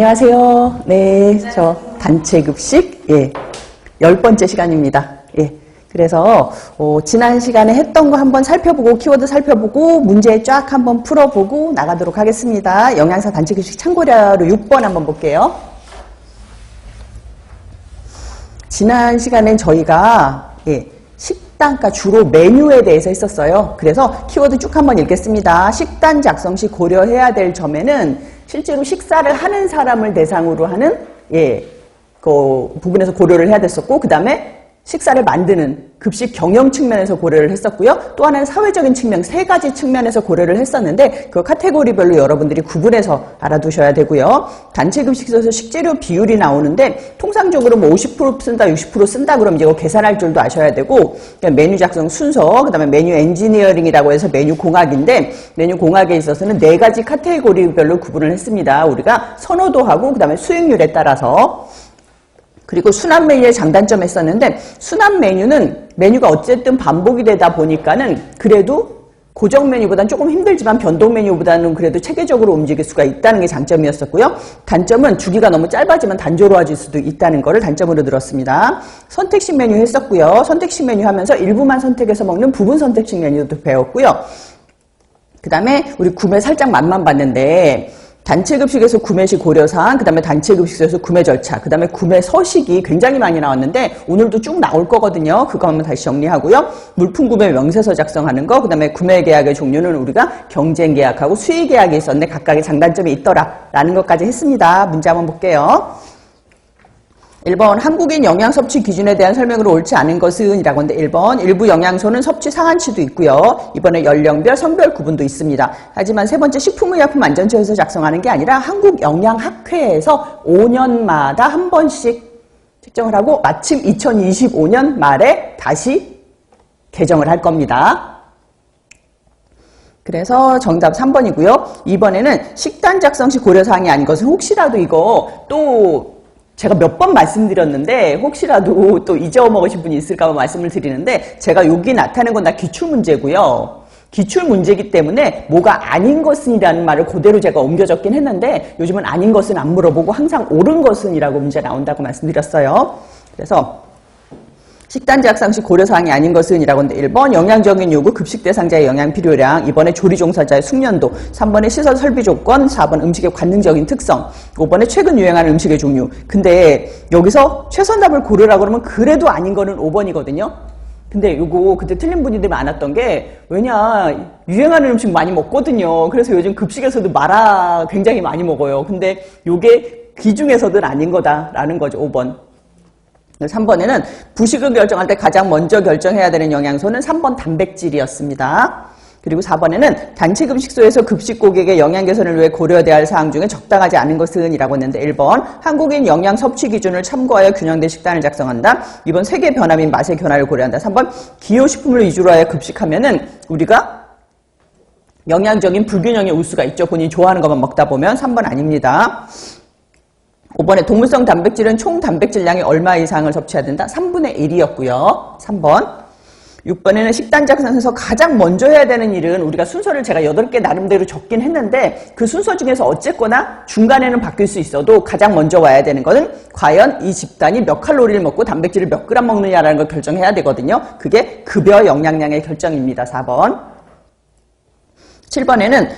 안녕하세요. 네, 저 단체 급식 10번째 시간입니다. 그래서 지난 시간에 했던 거 한번 살펴보고 키워드 살펴보고 문제 쫙 한번 풀어보고 나가도록 하겠습니다. 영양사 단체 급식 참고자료 6번 한번 볼게요. 지난 시간엔 저희가 식단, 그러니까 주로 메뉴에 대해서 했었어요. 그래서 키워드 쭉 한번 읽겠습니다. 식단 작성 시 고려해야 될 점에는 실제로 식사를 하는 사람을 대상으로 하는 그 부분에서 고려를 해야 됐었고, 그 다음에 식사를 만드는 급식 경영 측면에서 고려를 했었고요. 또 하나는 사회적인 측면, 세 가지 측면에서 고려를 했었는데 그 카테고리별로 여러분들이 구분해서 알아두셔야 되고요. 단체 급식에서 식재료 비율이 나오는데 통상적으로 뭐 50% 쓴다, 60% 쓴다 그러면 이거 계산할 줄도 아셔야 되고, 메뉴 작성 순서, 그 다음에 메뉴 엔지니어링이라고 해서 메뉴 공학인데, 메뉴 공학에 있어서는 4가지 카테고리별로 구분을 했습니다. 우리가 선호도하고 그 다음에 수익률에 따라서. 그리고 순환 메뉴의 장단점 했었는데, 순환 메뉴는 메뉴가 어쨌든 반복이 되다 보니까는 그래도 고정 메뉴보다는 조금 힘들지만 변동 메뉴보다는 그래도 체계적으로 움직일 수가 있다는 게 장점이었었고요. 단점은 주기가 너무 짧아지면 단조로워질 수도 있다는 거를 단점으로 들었습니다. 선택식 메뉴 했었고요. 선택식 메뉴 하면서 일부만 선택해서 먹는 부분 선택식 메뉴도 배웠고요. 그 다음에 우리 구매 살짝 맛만 봤는데, 단체 급식에서 구매 시 고려사항, 그 다음에 단체 급식에서 구매 절차, 그 다음에 구매 서식이 굉장히 많이 나왔는데 오늘도 쭉 나올 거거든요. 그거 한번 다시 정리하고요. 물품 구매 명세서 작성하는 거, 그 다음에 구매 계약의 종류는 우리가 경쟁 계약하고 수의 계약이 있었는데 각각의 장단점이 있더라라는 것까지 했습니다. 문제 한번 볼게요. 1번 한국인 영양 섭취 기준에 대한 설명으로 옳지 않은 것은 이라고 하는데, 1번 일부 영양소는 섭취 상한치도 있고요. 이번에 연령별, 성별 구분도 있습니다. 하지만 세 번째 식품의약품안전처에서 작성하는 게 아니라 한국영양학회에서 5년마다 한 번씩 책정을 하고 마침 2025년 말에 다시 개정을 할 겁니다. 그래서 정답 3번이고요. 이번에는 식단 작성 시 고려사항이 아닌 것은 혹시라도 이거 또 제가 몇 번 말씀드렸는데 혹시라도 또 잊어먹으신 분이 있을까 봐 말씀을 드리는데, 제가 여기 나타낸 건 다 기출문제고요. 기출문제이기 때문에 뭐가 아닌 것은이라는 말을 그대로 제가 옮겨 적긴 했는데 요즘은 아닌 것은 안 물어보고 항상 옳은 것은이라고 문제 나온다고 말씀드렸어요. 그래서 식단 작성 시 고려사항이 아닌 것은 이라고 하는데, 1번 영양적인 요구, 급식 대상자의 영양 필요량, 2번에 조리 종사자의 숙련도, 3번에 시설 설비 조건, 4번 음식의 관능적인 특성, 5번에 최근 유행하는 음식의 종류. 근데 여기서 최선답을 고르라고 그러면 그래도 아닌 거는 5번이거든요. 근데 요거 그때 틀린 분들이 많았던 게, 왜냐 유행하는 음식 많이 먹거든요. 그래서 요즘 급식에서도 마라 굉장히 많이 먹어요. 근데 요게 그 중에서도 아닌 거다라는 거죠. 5번. 3번에는 부식을 결정할 때 가장 먼저 결정해야 되는 영양소는 3번 단백질이었습니다. 그리고 4번에는 단체 급식소에서 급식 고객의 영양 개선을 위해 고려돼야 할 사항 중에 적당하지 않은 것은 이라고 했는데, 1번 한국인 영양 섭취 기준을 참고하여 균형된 식단을 작성한다. 2번 세계 변화 및 맛의 변화를 고려한다. 3번 기호식품을 위주로 하여 급식하면은 우리가 영양적인 불균형이 올 수가 있죠. 본인이 좋아하는 것만 먹다 보면. 3번 아닙니다. 5번에 동물성 단백질은 총 단백질량의 얼마 이상을 섭취해야 된다? 3분의 1이었고요. 3번. 6번에는 식단 작성에서 가장 먼저 해야 되는 일은, 우리가 순서를 제가 8개 나름대로 적긴 했는데 그 순서 중에서 어쨌거나 중간에는 바뀔 수 있어도 가장 먼저 와야 되는 것은 과연 이 집단이 몇 칼로리를 먹고 단백질을 몇 그램 먹느냐라는 걸 결정해야 되거든요. 그게 급여 영양량의 결정입니다. 4번. 7번에는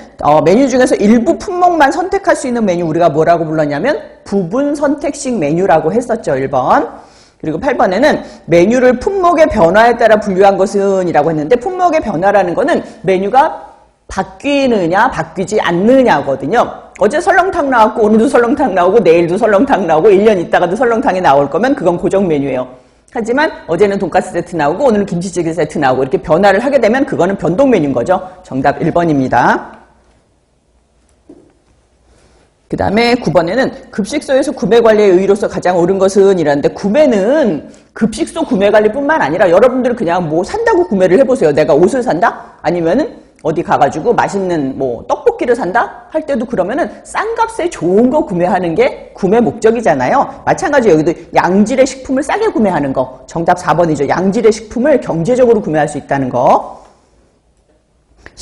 메뉴 중에서 일부 품목만 선택할 수 있는 메뉴, 우리가 뭐라고 불렀냐면 부분 선택식 메뉴라고 했었죠. 1번. 그리고 8번에는 메뉴를 품목의 변화에 따라 분류한 것은 이라고 했는데, 품목의 변화라는 거는 메뉴가 바뀌느냐 바뀌지 않느냐거든요. 어제 설렁탕 나왔고 오늘도 설렁탕 나오고 내일도 설렁탕 나오고 1년 있다가도 설렁탕이 나올 거면 그건 고정 메뉴예요. 하지만 어제는 돈가스 세트 나오고 오늘은 김치찌개 세트 나오고 이렇게 변화를 하게 되면 그거는 변동 메뉴인 거죠. 정답 1번입니다. 그 다음에 9번에는 급식소에서 구매관리의 의의로서 가장 옳은 것은 이라는데, 구매는 급식소 구매관리뿐만 아니라 여러분들 그냥 뭐 산다고 구매를 해보세요. 내가 옷을 산다? 아니면은 어디 가가지고 맛있는 뭐 떡볶이를 산다? 할 때도 그러면은 싼 값에 좋은 거 구매하는 게 구매 목적이잖아요. 마찬가지로 여기도 양질의 식품을 싸게 구매하는 거. 정답 4번이죠. 양질의 식품을 경제적으로 구매할 수 있다는 거.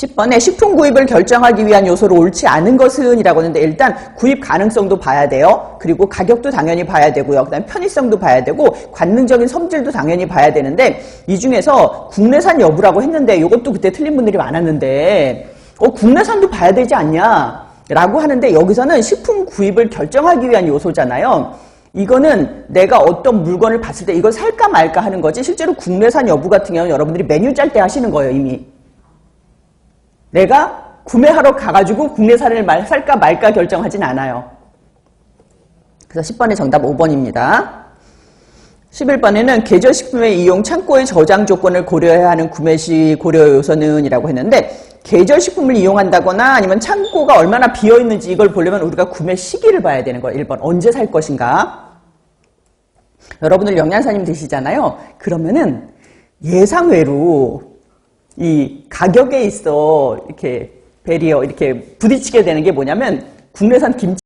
10번에 식품 구입을 결정하기 위한 요소로 옳지 않은 것은 이라고 하는데 일단 구입 가능성도 봐야 돼요. 그리고 가격도 당연히 봐야 되고요. 그 다음에 편의성도 봐야 되고 관능적인 성질도 당연히 봐야 되는데 이 중에서 국내산 여부라고 했는데 이것도 그때 틀린 분들이 많았는데 국내산도 봐야 되지 않냐 라고 하는데 여기서는 식품 구입을 결정하기 위한 요소잖아요. 이거는 내가 어떤 물건을 봤을 때 이걸 살까 말까 하는 거지 실제로 국내산 여부 같은 경우는 여러분들이 메뉴 짤 때 하시는 거예요. 이미. 내가 구매하러 가가지고 국내산을 살까 말까 결정하진 않아요. 그래서 10번의 정답 5번입니다. 11번에는 계절식품의 이용 창고의 저장 조건을 고려해야 하는 구매 시 고려 요소는 이라고 했는데 계절식품을 이용한다거나 아니면 창고가 얼마나 비어있는지 이걸 보려면 우리가 구매 시기를 봐야 되는 거예요. 1번 언제 살 것인가. 여러분들 영양사님 되시잖아요. 그러면은 예상외로 이 가격에 있어 이렇게 배리어 이렇게 부딪히게 되는 게 뭐냐면 국내산 김치